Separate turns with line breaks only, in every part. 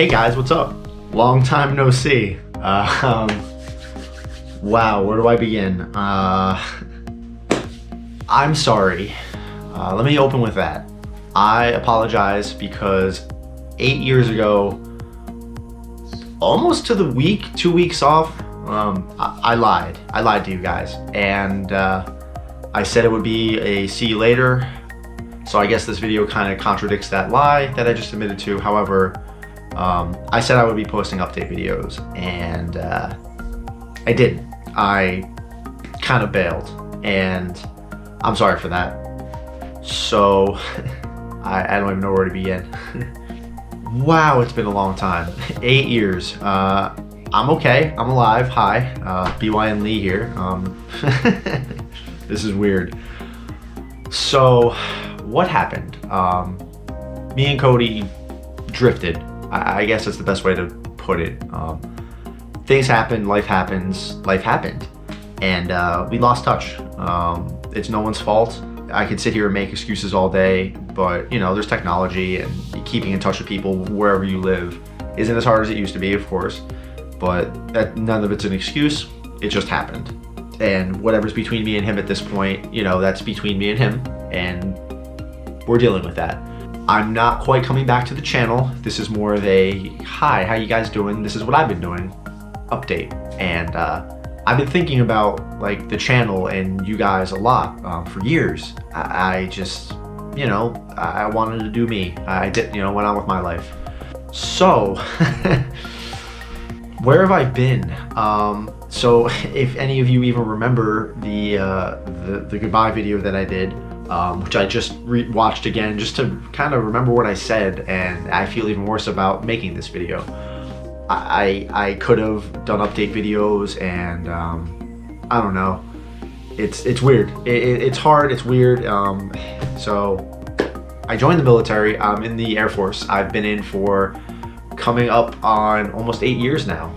Hey guys, what's up? Long time no see. Wow, where do I begin? I'm sorry. Let me open with that. I apologize because 8 years ago, almost to the week, 2 weeks off, I lied. I lied to you guys. And I said it would be a see you later. So I guess this video kind of contradicts that lie that I just admitted to. However, I said I would be posting update videos, and I didn't. I kind of bailed, and I'm sorry for that. So I don't even know where to begin. Wow, it's been a long time. 8 years. I'm okay. I'm alive. Hi, BYN Lee here. This is weird. So what happened? Me and Cody drifted. I guess that's the best way to put it. Things happen, life happens, life happened. And we lost touch. It's no one's fault. I could sit here and make excuses all day, but you know, there's technology, and keeping in touch with people wherever you live isn't as hard as it used to be, of course, but none of it's an excuse. It just happened. And whatever's between me and him at this point, you know, that's between me and him, and we're dealing with that. I'm not quite coming back to the channel. This is more of a, hi, how you guys doing? This is what I've been doing, update. And I've been thinking about like the channel and you guys a lot for years. I just, you know, I wanted to do me. I did, you know, went on with my life. So, where have I been? So if any of you even remember the goodbye video that I did, which I just watched again just to kind of remember what I said, and I feel even worse about making this video. I could have done update videos, and I don't know. It's weird. It's hard. It's weird. So I joined the military. I'm in the Air Force. I've been in for coming up on almost 8 years now.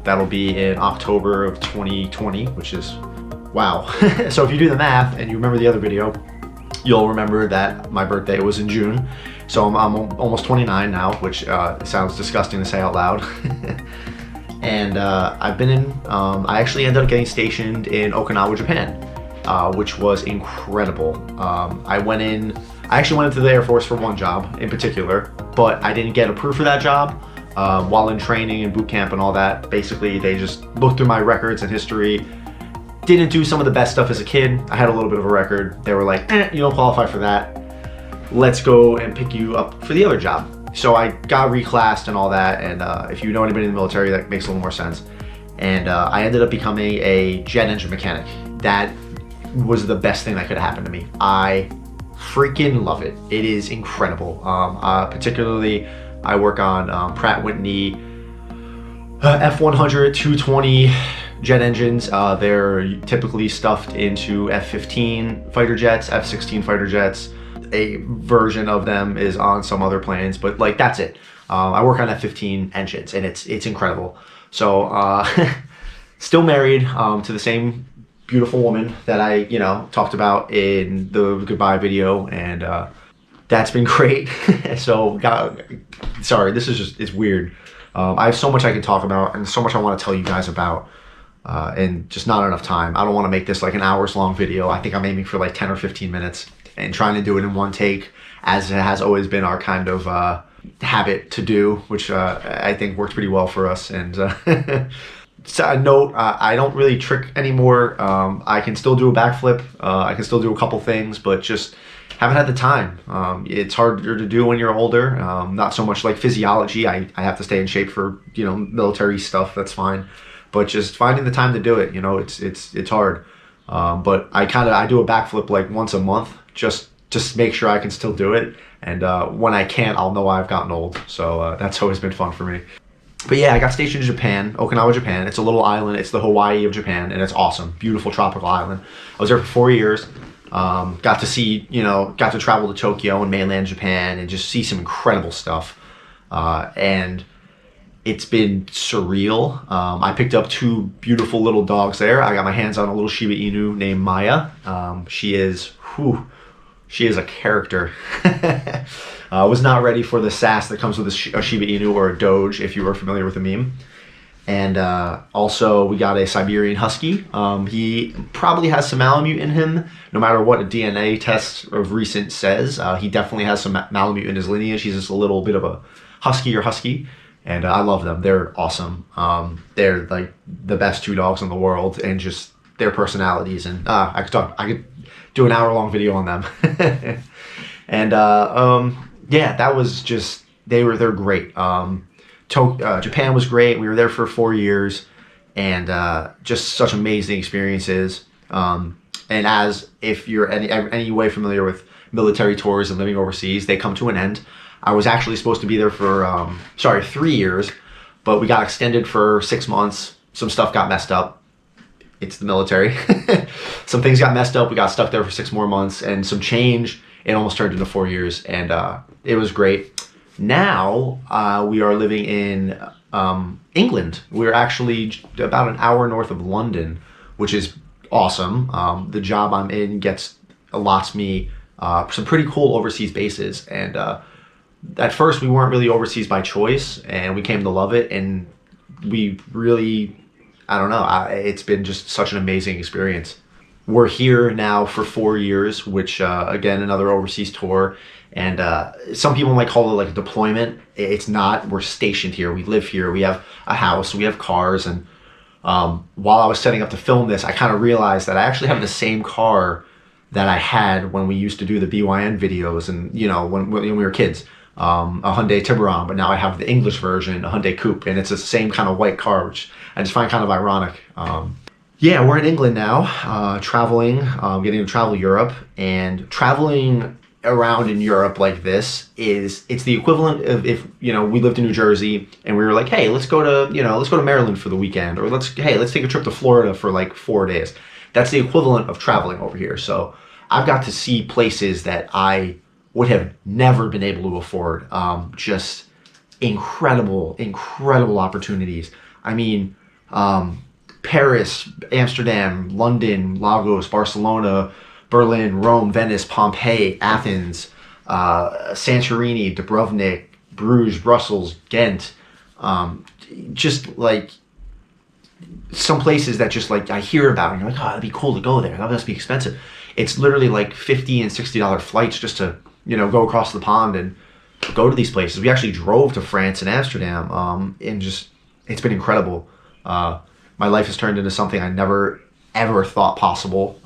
That'll be in October of 2020, which is wow. So if you do the math and you remember the other video, you'll remember that my birthday was in June. So I'm almost 29 now, which sounds disgusting to say out loud. And I've been in, I actually ended up getting stationed in Okinawa, Japan, which was incredible. I actually went into the Air Force for one job in particular, but I didn't get approved for that job. While in training and boot camp and all that, basically they just looked through my records and history. Didn't do some of the best stuff as a kid. I had a little bit of a record. They were like, you don't qualify for that. Let's go and pick you up for the other job. So I got reclassed and all that, and if you know anybody in the military, that makes a little more sense. And I ended up becoming a jet engine mechanic. That was the best thing that could have happened to me. I freaking love it. It is incredible. Particularly, I work on Pratt & Whitney F100, 220 jet engines. They're typically stuffed into F-15 fighter jets, F-16 fighter jets. A version of them is on some other planes, but like that's it. I work on F-15 engines, and it's incredible. So still married to the same beautiful woman that I talked about in the goodbye video, and that's been great. So sorry, this is just, it's weird. I have so much I can talk about and so much I want to tell you guys about, and just not enough time. I don't want to make this like an hours long video. I think I'm aiming for like 10 or 15 minutes and trying to do it in one take, as it has always been our kind of habit to do, which I think works pretty well for us. And so a note, I don't really trick anymore. I can still do a backflip. I can still do a couple things, but just haven't had the time. It's harder to do when you're older. Not so much like physiology. I have to stay in shape for, military stuff. That's fine. But just finding the time to do it, it's hard. But I do a backflip like once a month, just make sure I can still do it. And when I can't, I'll know I've gotten old. So that's always been fun for me. But yeah, I got stationed in Japan, Okinawa, Japan. It's a little island. It's the Hawaii of Japan, and it's awesome. Beautiful tropical island. I was there for 4 years. Got to see, got to travel to Tokyo and mainland Japan and just see some incredible stuff. And it's been surreal. I picked up 2 beautiful little dogs there. I got my hands on a little Shiba Inu named Maya. She is, She is a character. Was not ready for the sass that comes with a Shiba Inu or a Doge, if you are familiar with the meme. And also, we got a Siberian Husky. He probably has some Malamute in him, no matter what a DNA test of recent says. He definitely has some Malamute in his lineage. He's just a little bit of a huskier husky, and I love them. They're awesome. They're like the best two dogs in the world, and just their personalities. And I could do an hour-long video on them. And yeah, that was just they're great. Japan was great. We were there for 4 years, and just such amazing experiences. And as if you're any way familiar with military tours and living overseas, they come to an end. I was actually supposed to be there for 3 years, but we got extended for 6 months. Some stuff got messed up. It's the military. Some things got messed up. We got stuck there for 6 more months, and some change. It almost turned into 4 years, and it was great. Now we are living in England. We're actually about an hour north of London, which is awesome. The job I'm in allots me some pretty cool overseas bases. And at first we weren't really overseas by choice, and we came to love it. And we really, I don't know, it's been just such an amazing experience. We're here now for 4 years, which again, another overseas tour. And some people might call it like a deployment. It's not. We're stationed here. We live here. We have a house. We have cars. And while I was setting up to film this, I kind of realized that I actually have the same car that I had when we used to do the BYN videos, and when we were kids. A Hyundai Tiburon, but now I have the English version, a Hyundai Coupe, and it's the same kind of white car, which I just find kind of ironic. Yeah, we're in England now, traveling, getting to travel Europe, and traveling around in Europe like this it's the equivalent of if we lived in New Jersey and we were like, hey, let's go to Maryland for the weekend, or let's take a trip to Florida for like 4 days. That's the equivalent of traveling over here. So I've got to see places that I would have never been able to afford. Just incredible opportunities. I mean, Paris, Amsterdam, London, Lagos, Barcelona, Berlin, Rome, Venice, Pompeii, Athens, Santorini, Dubrovnik, Bruges, Brussels, Ghent. Just like some places that just like I hear about, and you're like, oh, that'd be cool to go there. That must be expensive. It's literally like $50 and $60 flights just to go across the pond and go to these places. We actually drove to France and Amsterdam, and just it's been incredible. My life has turned into something I never ever thought possible.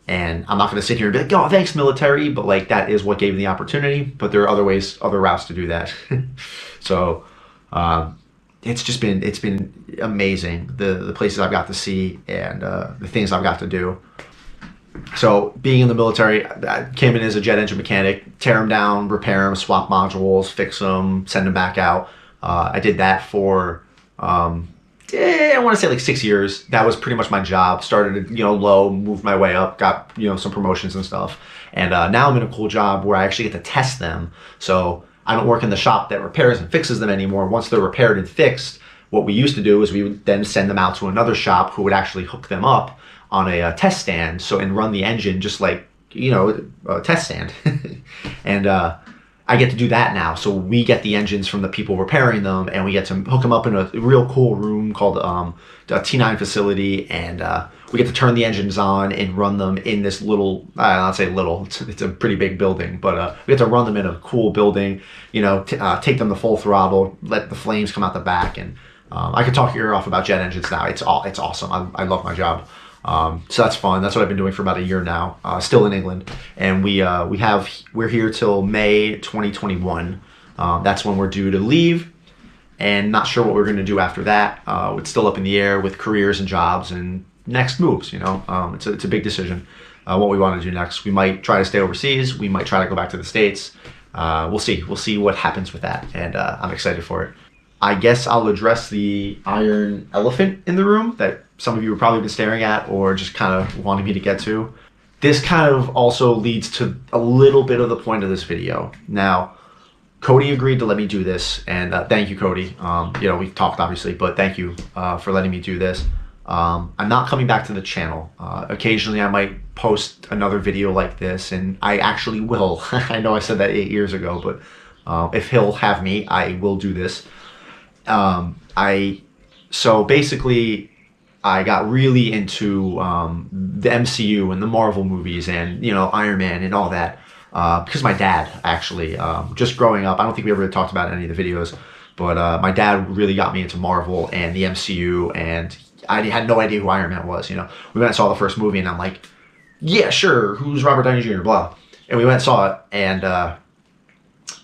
And I'm not going to sit here and be like, oh, thanks, military, but like that is what gave me the opportunity. But there are other routes to do that. So it's been amazing, the places I've got to see and the things I've got to do. So being in the military, I came in as a jet engine mechanic, tear them down, repair them, swap modules, fix them, send them back out. I did that for I want to say like 6 years. That was pretty much my job. Started low, moved my way up, got some promotions and stuff. And now I'm in a cool job where I actually get to test them. So I don't work in the shop that repairs and fixes them anymore. Once they're repaired and fixed, what we used to do is we would then send them out to another shop who would actually hook them up on a test stand, and run the engine just like a test stand. And I get to do that now. So we get the engines from the people repairing them, and we get to hook them up in a real cool room called a T9 facility, and we get to turn the engines on and run them in this little, I'll say little, it's a pretty big building, but we get to run them in a cool building, take them to full throttle, let the flames come out the back, and I could talk your ear off about jet engines now. It's awesome. I love my job. So that's fun. That's what I've been doing for about a year now, still in England. And we're here till May 2021. That's when we're due to leave, and not sure what we're going to do after that. It's still up in the air with careers and jobs and next moves, it's a big decision, what we want to do next. We might try to stay overseas. We might try to go back to the States. We'll see what happens with that. And I'm excited for it. I guess I'll address the iron elephant in the room that some of you have probably been staring at or just kind of wanting me to get to. This kind of also leads to a little bit of the point of this video. Now, Cody agreed to let me do this, and thank you, Cody. We've talked obviously, but thank you for letting me do this. I'm not coming back to the channel. Occasionally I might post another video like this, and I actually will. I know I said that 8 years ago, but if he'll have me, I will do this. So basically, I got really into the MCU and the Marvel movies and, you know, Iron Man and all that because my dad, actually, just growing up, I don't think we ever really talked about it in any of the videos, but my dad really got me into Marvel and the MCU, and I had no idea who Iron Man was, you know. We went and saw the first movie, and I'm like, yeah, sure, who's Robert Downey Jr., blah. And we went and saw it, and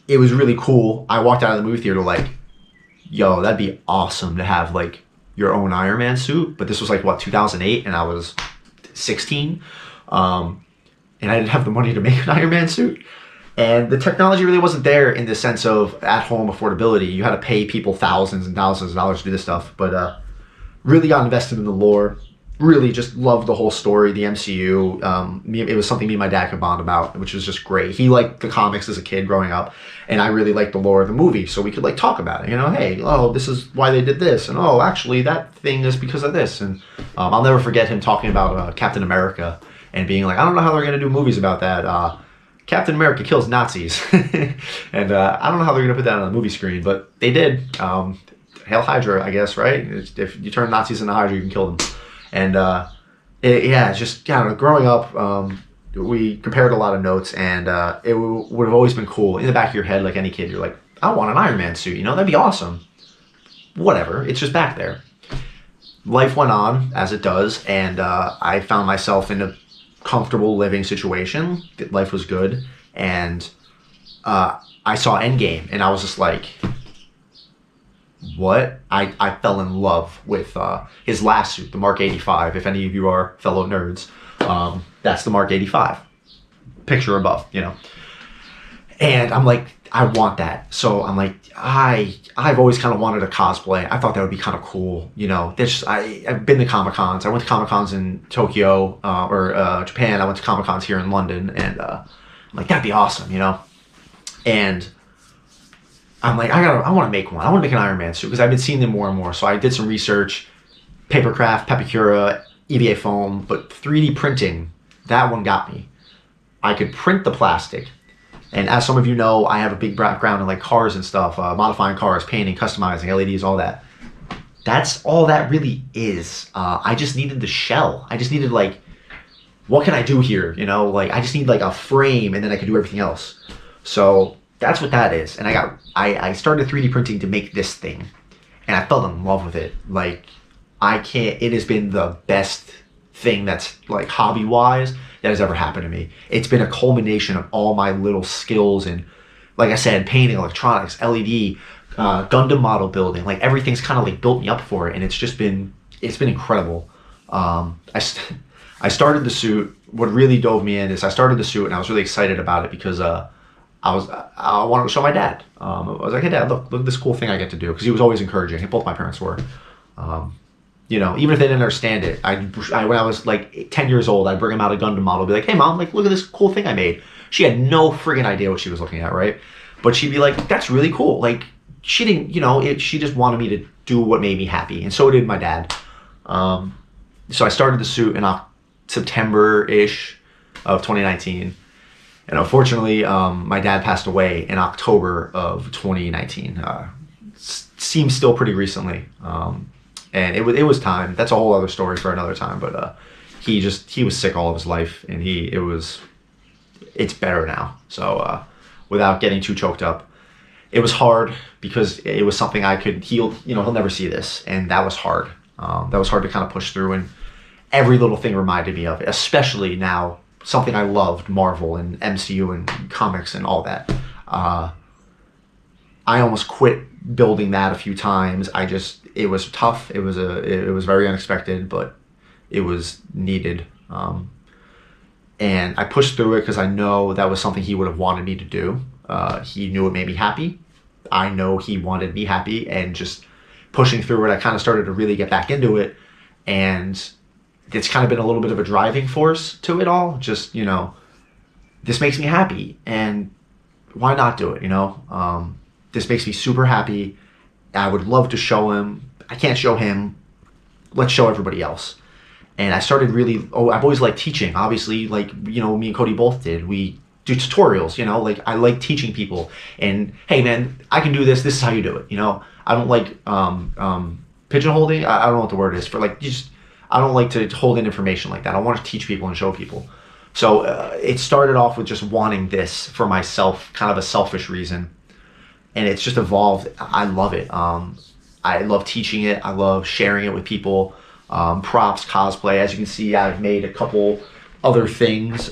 it was really cool. I walked out of the movie theater like, yo, that'd be awesome to have, like, your own Iron Man suit. But this was like, what, 2008, and I was 16. And I didn't have the money to make an Iron Man suit. And the technology really wasn't there in the sense of at-home affordability. You had to pay people thousands and thousands of dollars to do this stuff. But really got invested in the lore. Really just loved the whole story, the MCU. It was something me and my dad could bond about, which was just great. He liked the comics as a kid growing up, and I really liked the lore of the movie, so we could like talk about it. You know, hey, oh, this is why they did this, and oh, actually that thing is because of this. And I'll never forget him talking about Captain America and being like, I don't know how they're gonna do movies about that. Captain America kills Nazis, and I don't know how they're gonna put that on the movie screen, but they did. Hail Hydra, I guess, right? If you turn Nazis into Hydra, you can kill them. And it's just, I don't know, growing up, we compared a lot of notes, and it would have always been cool. In the back of your head, like any kid, you're like, I want an Iron Man suit, you know, that'd be awesome. Whatever, it's just back there. Life went on, as it does, and I found myself in a comfortable living situation. Life was good, and I saw Endgame, and I was just like, what? I fell in love with his last suit, the Mark 85. If any of you are fellow nerds, that's the Mark 85. Picture above, you know. And I'm like, I want that. So I'm like, I've always kind of wanted a cosplay. I thought that would be kind of cool, you know. I've been to Comic-Cons. I went to Comic-Cons in Tokyo or Japan. I went to Comic-Cons here in London, and I'm like, that'd be awesome, you know. And I'm like, I want to make one. I want to make an Iron Man suit because I've been seeing them more and more. So I did some research, Papercraft, Pepicura, EVA foam, but 3D printing, that one got me. I could print the plastic. And as some of you know, I have a big background in like cars and stuff, modifying cars, painting, customizing, LEDs, all that. That's all that really is. I just needed the shell. I just needed like, what can I do here? You know, like I just need like a frame, and then I could do everything else. So that's what that is. And I started 3D printing to make this thing, and I fell in love with it. Like, it has been the best thing that's like hobby wise that has ever happened to me. It's been a culmination of all my little skills, and like I said, painting, electronics, LED, Gundam model building, like everything's kind of like built me up for it. And it's been incredible. I started the suit. What really dove me in is I started the suit, and I was really excited about it because I wanted to show my dad. I was like, hey dad, look at this cool thing I get to do. Because he was always encouraging. Both my parents were. You know, even if they didn't understand it, when I was like 10 years old, I'd bring him out a Gundam model, be like, hey mom, like look at this cool thing I made. She had no friggin' idea what she was looking at, right? But she'd be like, that's really cool. Like, she didn't, you know, she just wanted me to do what made me happy. And so did my dad. So I started the suit in September-ish of 2019. And unfortunately, my dad passed away in October of 2019. Seems still pretty recently. And it was time. That's a whole other story for another time. But he was sick all of his life, and it's better now. So without getting too choked up, it was hard because it was something I could heal. You know, he'll never see this, and that was hard. That was hard to kind of push through, and every little thing reminded me of it, especially now. Something I loved, Marvel and MCU and comics and all that. I almost quit building that a few times. It was tough. It was very unexpected, but it was needed. And I pushed through it because I know that was something he would have wanted me to do. He knew it made me happy. I know he wanted me happy, and just pushing through it, I kind of started to really get back into it, and it's kind of been a little bit of a driving force to it all. Just, you know, this makes me happy, and why not do it, you know? This makes me super happy. I would love to show him. I can't show him, let's show everybody else. And I started really, I've always liked teaching. Obviously, like, you know, me and Cody both did. We do tutorials, you know, like I like teaching people. And hey man, I can do this. This is how you do it. You know, I don't like pigeonholing. I don't know what the word is for, like, I don't like to hold in information like that. I want to teach people and show people. So it started off with just wanting this for myself, kind of a selfish reason. And it's just evolved. I love it. I love teaching it. I love sharing it with people. Props, cosplay. As you can see, I've made a couple other things.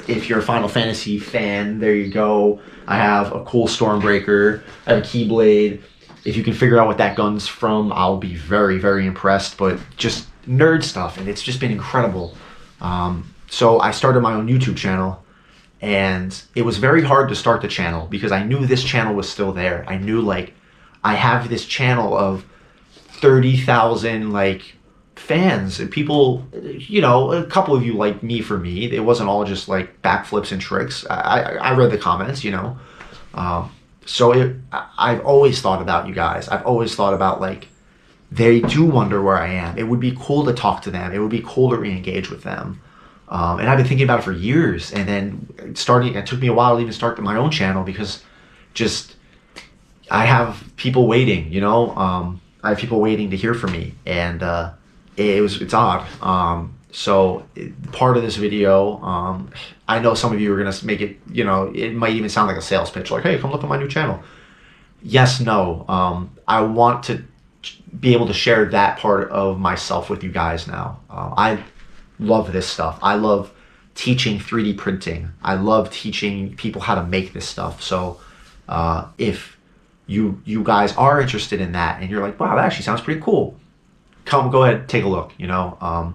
If you're a Final Fantasy fan, there you go. I have a cool Stormbreaker. I have a Keyblade. If you can figure out what that gun's from, I'll be very, very impressed. But just nerd stuff, and it's just been incredible. So I started my own YouTube channel, and it was very hard to start the channel because I knew this channel was still there. I knew, like, I have this channel of 30,000 like fans and people, you know, a couple of you like me for me. It wasn't all just like backflips and tricks. I read the comments, you know. I've always thought about you guys. I've always thought about, like, they do wonder where I am. It would be cool to talk to them. It would be cool to re-engage with them. And I've been thinking about it for years. And then it took me a while to even start my own channel because just I have people waiting, you know. I have people waiting to hear from me, and it's odd. Part of this video, I know some of you are gonna make it, you know, it might even sound like a sales pitch, like, hey, come look at my new channel. Yes, no. I want to be able to share that part of myself with you guys now. I love this stuff. I love teaching 3D printing. I love teaching people how to make this stuff. So if you guys are interested in that and you're like, wow, that actually sounds pretty cool, go ahead, take a look, you know.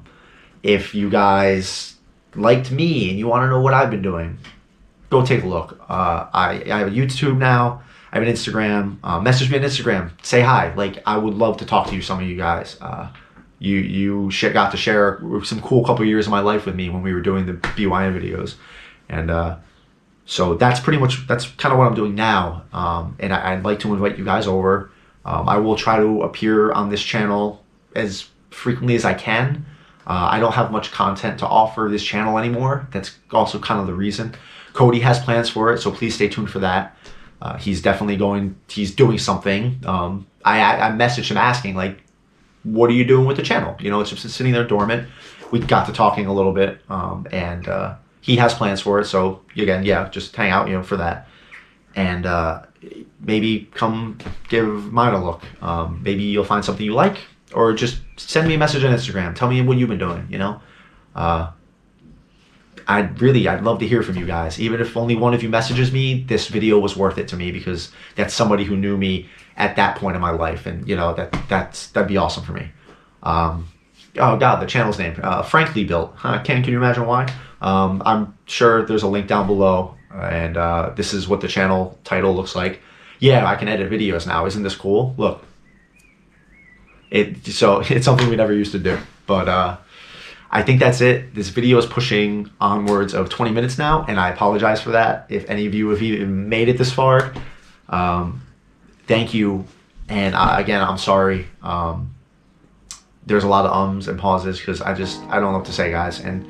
If you guys liked me and you want to know what I've been doing, go take a look. I have a YouTube now. I have an Instagram. Message me on Instagram. Say hi. Like, I would love to talk to you, some of you guys. You got to share some cool couple years of my life with me when we were doing the BYN videos. And so that's kind of what I'm doing now. And I'd like to invite you guys over. I will try to appear on this channel as frequently as I can. I don't have much content to offer this channel anymore. That's also kind of the reason. Cody has plans for it, so please stay tuned for that. He's doing something. I messaged him asking, like, what are you doing with the channel? You know, it's just sitting there dormant. We got to talking a little bit, and he has plans for it. So again, yeah, just hang out, you know, for that. And maybe come give mine a look. Maybe you'll find something you like, or just send me a message on Instagram. Tell me what you've been doing, you know. I'd love to hear from you guys. Even if only one of you messages me, this video was worth it to me because that's somebody who knew me at that point in my life, and you know, that'd be awesome for me. Oh God, the channel's name, Frankly Built. Can you imagine why? I'm sure there's a link down below, and this is what the channel title looks like. Yeah, I can edit videos now. Isn't this cool? Look. It's something we never used to do, but I think that's it. This video is pushing onwards of 20 minutes now, and I apologize for that. If any of you have even made it this far, thank you. And again, I'm sorry. There's a lot of ums and pauses because I don't know what to say, guys. And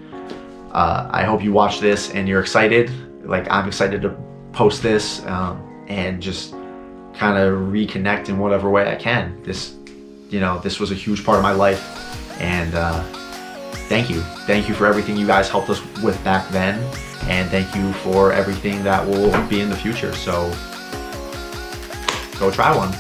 I hope you watch this and you're excited. Like, I'm excited to post this and just kind of reconnect in whatever way I can. This was a huge part of my life, and thank you for everything you guys helped us with back then, and thank you for everything that will be in the future. So go try one.